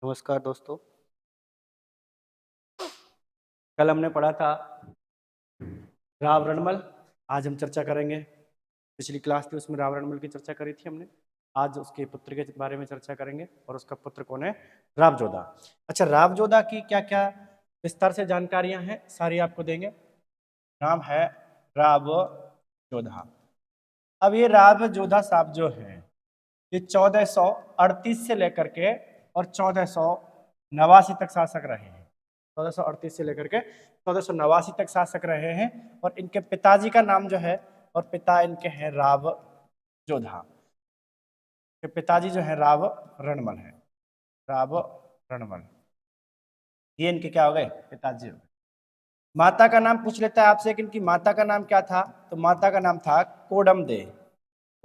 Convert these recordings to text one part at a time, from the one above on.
नमस्कार दोस्तों। कल हमने पढ़ा था राव रणमल। आज हम चर्चा करेंगे। पिछली क्लास थी उसमें राव रणमल की चर्चा करी थी हमने। आज उसके पुत्र के बारे में चर्चा करेंगे और उसका पुत्र कौन है? रावजोधा। अच्छा, रावजोधा की क्या क्या विस्तार से जानकारियां हैं सारी आपको देंगे। नाम है रावजोधा। अब ये रावजोधा साहब जो हैं ये 1438 से लेकर के और 1489 तक शासक रहे हैं। 1438 से लेकर के 1489 तक शासक रहे हैं। और इनके पिताजी का नाम जो है, और पिता इनके हैं रावजोधा। पिताजी जो है राव रणमल है। राव रणमल ये इनके क्या हो गए? पिताजी हो गए। माता का नाम पूछ लेता है आपसे कि इनकी माता का नाम क्या था। तो माता का नाम था कोडम दे।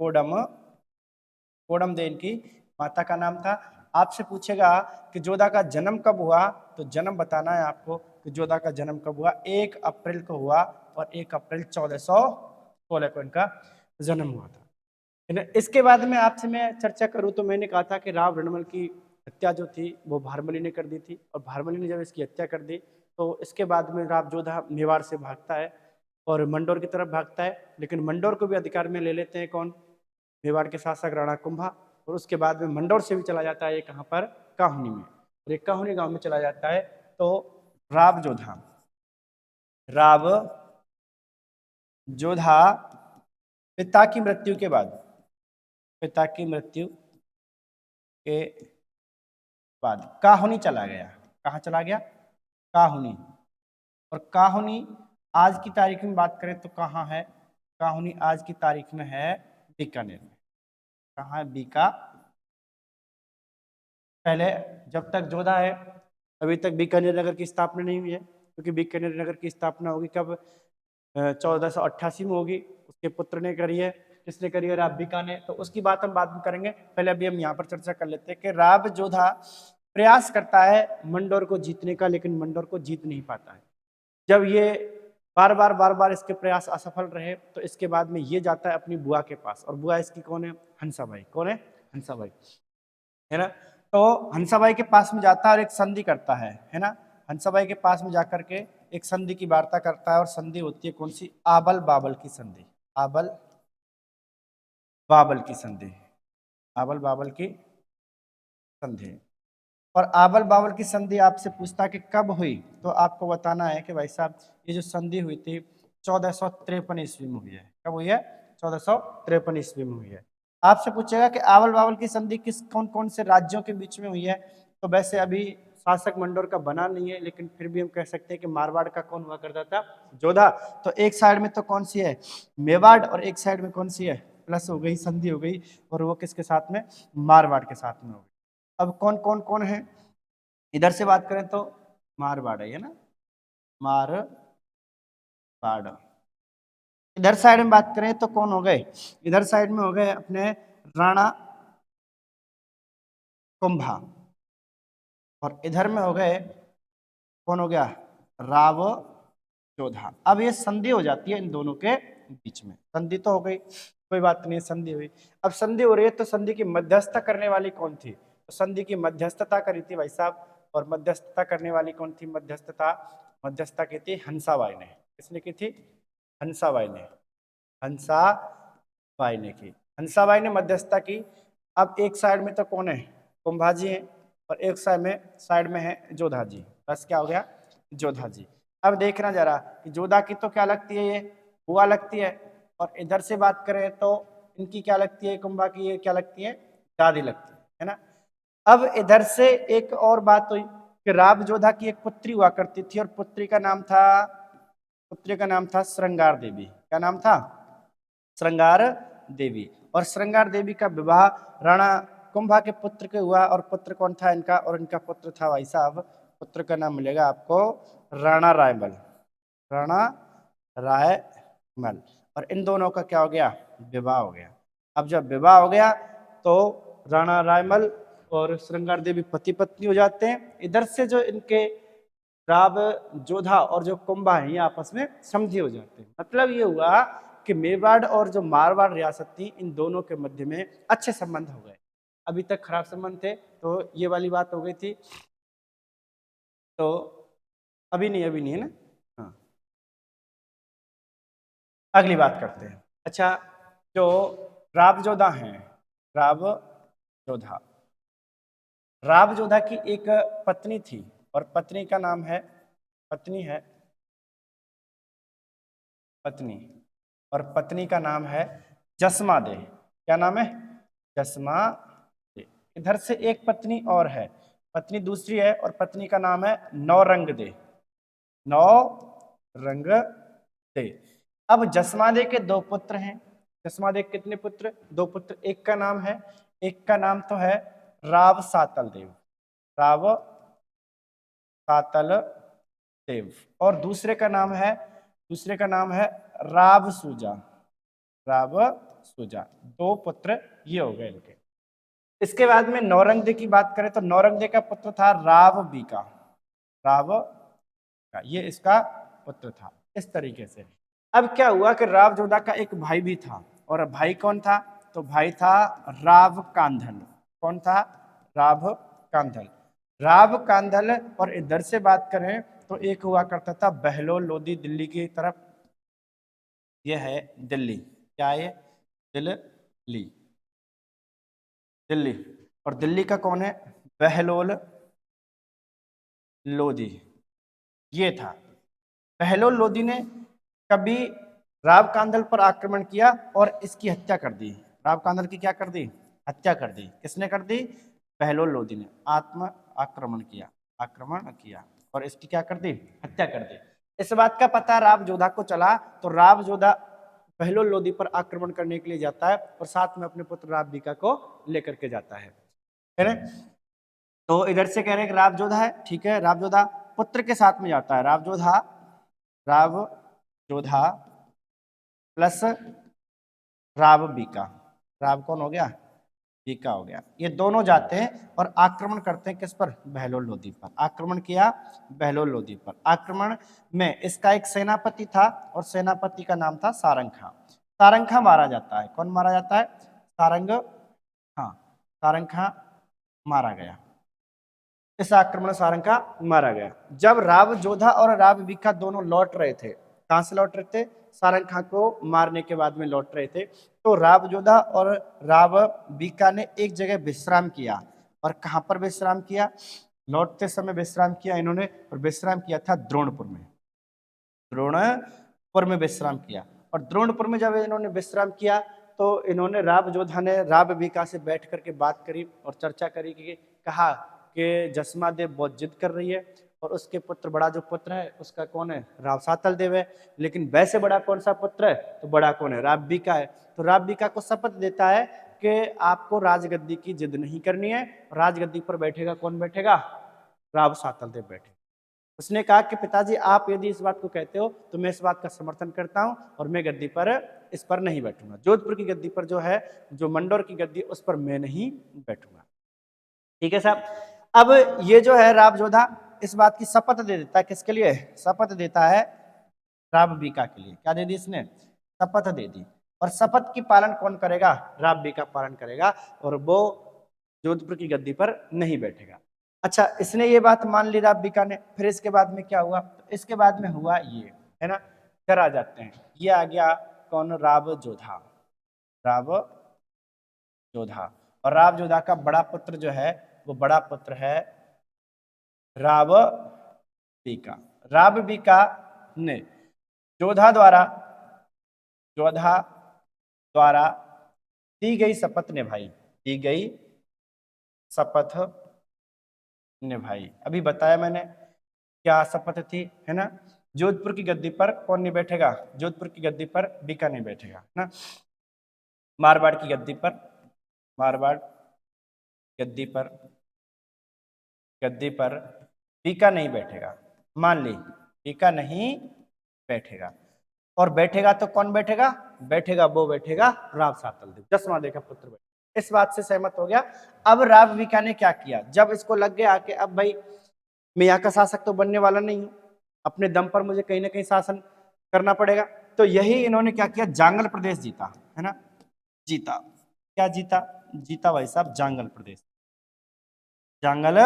कोडम दे इनकी माता का नाम था। आपसे पूछेगा कि जोधा का जन्म कब हुआ, तो जन्म बताना है आपको कि जोधा का जन्म कब हुआ। 1 अप्रैल को हुआ और 1 अप्रैल 1416 को इनका जन्म हुआ था। इसके बाद में आपसे मैं चर्चा करूं तो मैंने कहा था कि राव रणमल की हत्या जो थी वो भारमली ने कर दी थी। और भारमली ने जब इसकी हत्या कर दी तो इसके बाद में रावजोधा मेवाड़ से भागता है और मंडोर की तरफ भागता है। लेकिन मंडोर को भी अधिकार में ले लेते हैं कौन? मेवाड़ के शासक राणा कुंभा। और उसके बाद में मंडोर से भी चला जाता है ये कहाँ पर? काहुनी में। और एक काहुनी गांव में चला जाता है। तो रावजोधा पिता की मृत्यु के बाद काहुनी चला गया। कहाँ चला गया? काहुनी। और काहुनी आज की तारीख में बात करें तो कहाँ है? काहुनी आज की तारीख में है बीकानेर में। कहाँ है? बीका। पहले जब तक जोधा है अभी तक बीकानेर नगर की स्थापना नहीं हुई है, क्योंकि बीकानेर नगर की स्थापना होगी कब? 1488 में होगी। उसके पुत्र ने करी है। किसने करी है? राबिका ने। तो उसकी बात हम बाद में करेंगे। पहले अभी हम यहाँ पर चर्चा कर लेते हैं कि रावजोधा प्रयास करता है मंडोर को जीतने का, लेकिन मंडोर को जीत नहीं पाता है। जब ये बार बार इसके प्रयास असफल रहे तो इसके बाद में ये जाता है अपनी बुआ के पास। और बुआ इसकी कौन है? हंसाबाई। कौन है? हंसाबाई, है ना। तो हंसाबाई के पास में जाता है और एक संधि करता है ना। हंसाबाई के पास में जाकर के एक संधि की वार्ता करता है और संधि होती है कौन सी? आबल बाबल की संधि। आबल बाबल की संधि। आबल बाबल की संधि। और आबल बाबल की संधि आपसे पूछता कि कब हुई, तो आपको बताना है कि भाई साहब ये जो संधि हुई थी 1453 ईस्वी में हुई है। कब हुई है? 1453 ईस्वी में हुई है। आपसे पूछेगा कि आबल बाबल की संधि किस कौन कौन से राज्यों के बीच में हुई है। तो वैसे अभी शासक मंडोर का बना नहीं है, लेकिन फिर भी हम कह सकते हैं कि मारवाड़ का कौन हुआ करता था? जोधा। तो एक साइड में तो कौन सी है? मेवाड़। और एक साइड में कौन सी है? प्लस हो गई, संधि हो गई। और वो किसके साथ में? मारवाड़ के साथ में हो गई। अब कौन कौन कौन है? इधर से बात करें तो मारवाड़ है ना, मारवाड़। इधर साइड में बात करें तो कौन हो गए? इधर साइड में हो गए अपने राणा कुंभा। और इधर में हो गए कौन हो गया? रावजोधा। अब ये संधि हो जाती है इन दोनों के बीच में। संधि तो हो गई, कोई बात नहीं, संधि हुई। अब संधि हो रही है तो संधि की मध्यस्थता करने वाली कौन थी? तो संधि की मध्यस्थता करी थी भाई साहब। और मध्यस्थता करने वाली कौन थी? मध्यस्थता की थी हंसाबाई ने। किसने की थी? हंसाबाई ने। हंसाबाई ने की। हंसाबाई ने मध्यस्थता की। अब एक साइड में तो कौन है? कुंभाजी है। और एक साइड में है जोधा जी। बस क्या हो गया? जोधा जी। अब देखना जरा कि जोधा की तो क्या लगती है? ये बुआ लगती है। और इधर से बात करें तो इनकी क्या लगती है? कुंभा की ये क्या लगती है? दादी लगती है ना। अब इधर से एक और बात हुई कि रावजोधा की एक पुत्री हुआ करती थी और पुत्री का नाम था श्रृंगार देवी। क्या नाम था? श्रृंगार देवी। और श्रृंगार देवी का विवाह राणा कुंभा के पुत्र के हुआ। और पुत्र कौन था इनका? और इनका पुत्र था भाई साहब, पुत्र का नाम मिलेगा आपको राणा रायमल। राणा रायमल। और इन दोनों का क्या हो गया? विवाह हो गया। अब जब विवाह हो गया तो राणा रायमल और श्रृंगार देवी पति पत्नी हो जाते हैं। इधर से जो इनके रावजोधा और जो कुंभा है ये आपस में समझी हो जाते हैं। मतलब ये हुआ कि मेवाड़ और जो मारवाड़ रियासत थी इन दोनों के मध्य में अच्छे संबंध हो गए। अभी तक खराब संबंध थे, तो ये वाली बात हो गई थी। तो अभी नहीं है ना। हाँ, अगली बात करते हैं। अच्छा, जो राबजोधा हैं, राबजोधा, राबजोधा की एक पत्नी थी और पत्नी का नाम है, पत्नी है, पत्नी, और पत्नी का नाम है जसमा दे। क्या नाम है? जसमा दे। इधर से एक पत्नी और है, पत्नी दूसरी है और पत्नी का नाम है नौरंग दे, नौरंग दे। अब जसमा दे के दो पुत्र हैं। जसमा दे के कितने पुत्र? दो पुत्र। एक का नाम है, एक का नाम तो है राव सातल देव, राव सातल देव, और दूसरे का नाम है, दूसरे का नाम है राव सूजा, राव सूजा। दो पुत्र ये हो गए इनके। इसके बाद में नौरंगदे की बात करें तो नौरंगदे का पुत्र था राव बीका, राव का, ये इसका पुत्र था। इस तरीके से अब क्या हुआ कि रावजोधा का एक भाई भी था, और भाई कौन था? तो भाई था राव कांधल। कौन था? राव कांधल, राव कांधल। और इधर से बात करें तो एक हुआ करता था बहलोल लोधी, दिल्ली की तरफ, यह है दिल्ली। क्या है? दिल्ली, दिल्ली। और दिल्ली का कौन है? बहलोल लोधी, ये था। बहलोल लोधी ने कभी राव कांधल पर आक्रमण किया और इसकी हत्या कर दी। राव कांधल की क्या कर दी? हत्या कर दी। किसने कर दी? बहलोल लोधी ने आत्म आक्रमण किया, आक्रमण किया और इसकी क्या कर दी? हत्या कर दी। इस बात का पता रावजोधा को चला तो रावजोधा बहलोल लोधी पर आक्रमण करने के लिए जाता है और साथ में अपने पुत्र राव बीका को लेकर के जाता है ना। तो इधर से कह रहे हैं कि रावजोधा है, ठीक है, रावजोधा पुत्र के साथ में जाता है। रावजोधा, रावजोधा प्लस राव बीका, राव कौन हो गया? बीका हो गया। ये दोनों जाते हैं और आक्रमण करते हैं किस पर? बहलोल लोधी पर। आक्रमण किया बहलोल लोधी पर। आक्रमण में इसका एक सेनापति था और सेनापति का नाम था सारंगखा। सारंगखा मारा जाता है। कौन मारा जाता है? सारंग, हाँ, सारंगखा मारा गया। इस आक्रमण सारंगखा मारा गया। जब रावजोधा और राव बीका दोनों लौट रहे थे, कहां से लौट रहे थे? सारंगखा को मारने के बाद में लौट रहे थे। तो रावजोधा और राव बीका ने एक जगह विश्राम किया। और कहां पर विश्राम किया? लौटते समय विश्राम किया इन्होंने, और विश्राम किया था द्रोणपुर में। द्रोणपुर में विश्राम किया। और द्रोणपुर में जब इन्होंने विश्राम किया तो इन्होंने, रावजोधा ने राव बीका से बैठ करके बात करी और चर्चा करी कि कहा कि जसमा देव बहुत जिद कर रही है और उसके पुत्र, बड़ा जो पुत्र है उसका कौन है? राव सातल देव है। लेकिन वैसे बड़ा कौन सा पुत्र है? तो बड़ा कौन है? राव बीका है। तो राव बीका को शपथ देता है कि आपको राजगद्दी की जिद नहीं करनी है। राजगद्दी पर बैठेगा कौन? बैठेगा राव सातल देव बैठे। उसने कहा कि पिताजी आप यदि इस बात को कहते हो तो मैं इस बात का समर्थन करता हूं और मैं गद्दी पर, इस पर नहीं बैठूंगा। जोधपुर की गद्दी पर जो है, जो मंडोर की गद्दी, उस पर मैं नहीं बैठूंगा। ठीक है साहब। अब ये जो है रावजोधा इस बात की शपथ दे देता है। किसके लिए शपथ देता है? राव बीका के लिए। क्या दे दी इसने? शपथ दे दी। और शपथ की पालन कौन करेगा? राव बीका पालन करेगा और वो जोधपुर की गद्दी पर नहीं बैठेगा। अच्छा, इसने ये बात मान ली राव बीका ने। फिर इसके बाद में क्या हुआ? तो इसके बाद में हुआ ये, है ना, इधर आ जाते हैं। ये आ गया कौन? रावजोधा, रावजोधा। और रावजोधा का बड़ा पुत्र जो है वो बड़ा पुत्र है राव बीका। राव बीका ने जोधा द्वारा, जोधा द्वारा दी गई शपथ निभाई, दी गई शपथ निभाई। अभी बताया मैंने क्या शपथ थी, है ना। जोधपुर की गद्दी पर कौन नहीं बैठेगा? जोधपुर की गद्दी पर बीका नहीं बैठेगा, है ना। मारवाड़ की गद्दी पर, मारवाड़ गद्दी पर, गद्दी पर बीका नहीं बैठेगा। मान ली बीका नहीं बैठेगा। और बैठेगा तो कौन बैठेगा? बैठेगा वो बैठेगा राव सातल देव, जसमा देव का पुत्र बैठेगा। इस बात से सहमत हो गया। अब राव बीका ने क्या किया? जब इसको लग गया कि अब भाई मैं यहाँ का शासक तो बनने वाला नहीं हूं, अपने दम पर मुझे कहीं ना कहीं शासन करना पड़ेगा, तो यही इन्होंने क्या किया? जांगल प्रदेश जीता, है ना। जीता, क्या जीता? जीता भाई साहब जांगल प्रदेश, जांगल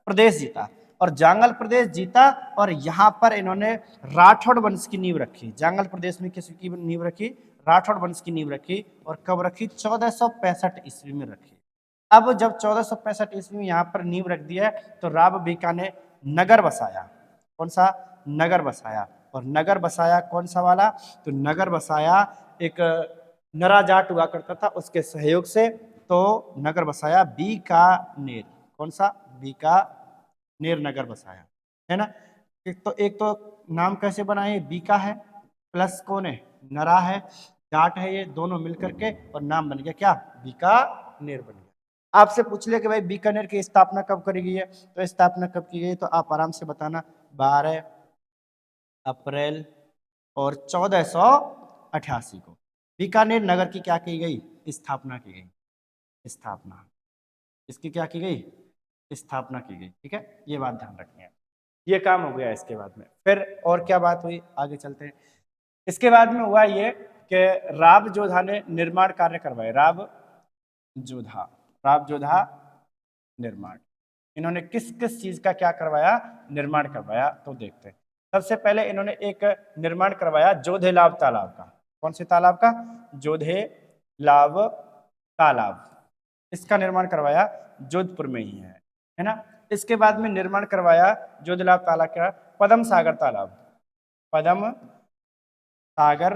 प्रदेश जीता। और जांगल प्रदेश जीता और यहाँ पर इन्होंने राठौड़ वंश की नींव रखी। जांगल प्रदेश में किसकी नींव रखी? राठौड़ वंश की नींव रखी। और कब रखी? 1465 ईस्वी में रखी। अब जब 1465 ईस्वी में यहाँ पर नींव रख दिया तो राव बीका ने नगर बसाया। कौन सा? नगर बसाया। और नगर बसाया कौन सा वाला? तो नगर बसाया एक नरा जाट हुआ करता था, उसके सहयोग से। तो नगर बसाया बीकानेर। कौन सा? बीकानेर नगर बसाया, है ना। एक तो नाम कैसे बना है? बीका है प्लस कौन है? नरा है, जाट है, ये दोनों मिलकर के और नाम बन गया क्या? बीकानेर बन गया। आपसे पूछ ले कि भाई बीकानेर की स्थापना कब करी गई है, तो स्थापना कब की गई? तो आप आराम से बताना, 12 अप्रैल और 1488 को बीकानेर नगर की क्या की गई? स्थापना की गई। स्थापना इसकी क्या की गई? स्थापना की गई। ठीक है, ये बात ध्यान रखनी है। ये काम हो गया। इसके बाद में फिर और क्या बात हुई, आगे चलते हैं। इसके बाद में हुआ ये कि राव जोधा ने निर्माण कार्य करवाए। राव जोधा निर्माण, इन्होंने किस किस चीज का क्या करवाया? निर्माण करवाया। तो देखते हैं। सबसे पहले इन्होंने एक निर्माण करवाया जोधेलाव तालाब का। कौन से तालाब का? जोधेलाव तालाब। इसका निर्माण करवाया, जोधपुर में ही है ना। इसके बाद में निर्माण करवाया जोधेलाव तालाब का पद्म सागर तालाब। पद्म सागर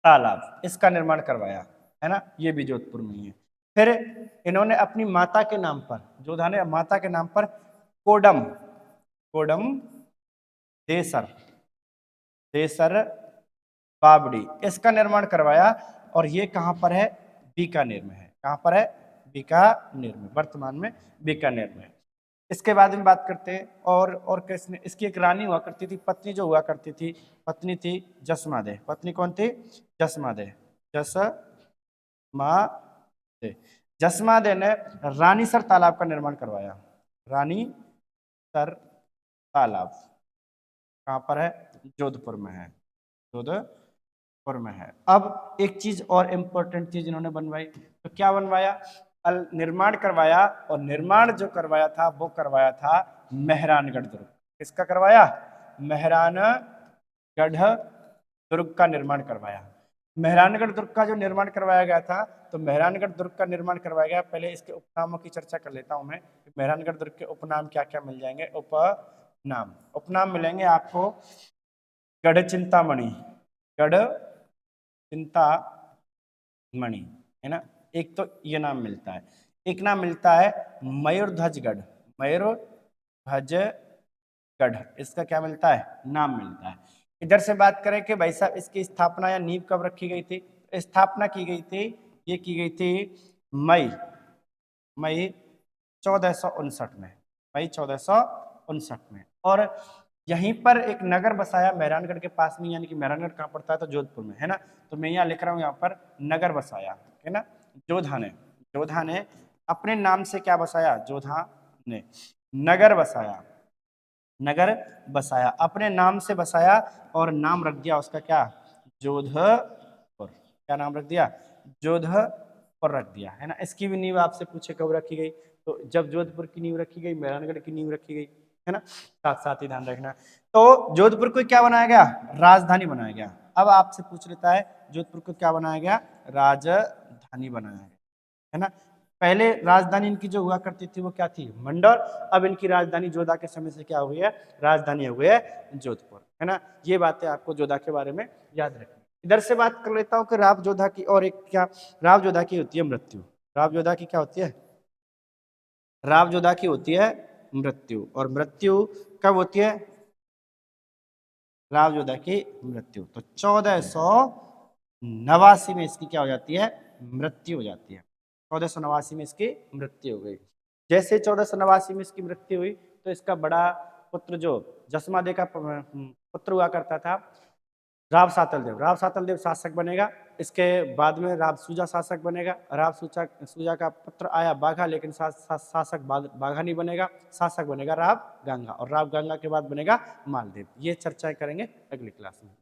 तालाब, इसका निर्माण करवाया, है ना। ये भी जोधपुर में ही है। फिर इन्होंने अपनी माता के नाम पर, जोधा ने माता के नाम पर कोडम देसर बावड़ी, इसका निर्माण करवाया। और ये कहाँ पर है? बीकानेर में है। कहाँ पर है? बीकानेर में, वर्तमान में बीकानेर में। इसके बाद में बात करते हैं और किसने? इसकी एक रानी हुआ करती थी, पत्नी जो हुआ करती थी, पत्नी थी जसमादे। पत्नी कौन थी? जसमादे। जसमादे ने रानीसर तालाब का निर्माण करवाया। रानीसर तालाब कहाँ पर है? जोधपुर में है। जोधपुर में है। अब एक चीज और इम्पोर्टेंट चीज इन्होंने बनवाई, तो क्या बनवाया? निर्माण करवाया। और निर्माण जो करवाया था वो करवाया था मेहरानगढ़ दुर्ग। किसका करवाया? मेहरानगढ़ दुर्ग का निर्माण करवाया। मेहरानगढ़ दुर्ग का जो निर्माण करवाया गया था, तो मेहरानगढ़ दुर्ग का निर्माण करवाया गया। पहले इसके उपनामों की चर्चा कर लेता हूं मैं। मेहरानगढ़ दुर्ग के उपनाम क्या क्या मिल जाएंगे? उपनाम मिलेंगे आपको गढ़ चिंतामणि, है ना। एक तो ये नाम मिलता है। एक नाम मिलता है मयूरध्वजगढ़। इसका क्या मिलता है? नाम मिलता है। इधर से बात करें कि भाई साहब इसकी स्थापना या नींव कब रखी गई थी? स्थापना की गई थी, ये की गई थी मई 1459 में, मई 1459 में। और यहीं पर एक नगर बसाया मेहरानगढ़ के पास में, यानी कि मेहरानगढ़ कहाँ पड़ता है? तो जोधपुर में, है ना। तो मैं यहाँ लिख रहा हूँ, यहाँ पर नगर बसाया, है ना। जोधा ने अपने नाम से क्या बसाया? जोधा ने नगर बसाया, अपने नाम से बसाया। और नाम रख दिया उसका क्या? जोधपुर। क्या नाम रख दिया? जोधपुर रख दिया, है ना। इसकी भी नींव आपसे पूछे कब रखी गई, तो जब जोधपुर की नींव रखी गई, मेहरानगढ़ की नींव रखी गई, है ना। साथ साथ ही ध्यान रखना। तो जोधपुर को क्या बनाया गया? राजधानी बनाया गया। अब आपसे पूछ लेता है जोधपुर को क्या बनाया गया? राजधानी बनाया गया, है ना। पहले राजधानी इनकी जो हुआ करती थी वो क्या थी? मंडौर। अब इनकी राजधानी जोधा के समय से क्या हुई है? राजधानी हो गई है जोधपुर, है ना। ये बातें आपको जोधा के बारे में याद रखनी। इधर से बात कर लेता हूँ कि राव जोधा की और एक क्या, राव जोधा की होती है मृत्यु। राव जोधा की क्या होती है? राव जोधा की होती है मृत्यु। और मृत्यु कब होती है? राव जोधा की मृत्यु तो 1489 में इसकी क्या हो जाती है? मृत्यु हो जाती है। 1489 में इसकी मृत्यु हो गई। जैसे 1489 में इसकी मृत्यु हुई तो इसका बड़ा पुत्र जो जसमादे का पुत्र हुआ करता था, राव सातल देव शासक बनेगा। इसके बाद में राव सूजा शासक बनेगा। राव सूजा का पुत्र आया बाघा, लेकिन शासक बाघा नहीं बनेगा, शासक बनेगा राव गंगा। और राव गंगा के बाद बनेगा मालदेव। ये चर्चा करेंगे अगली क्लास में।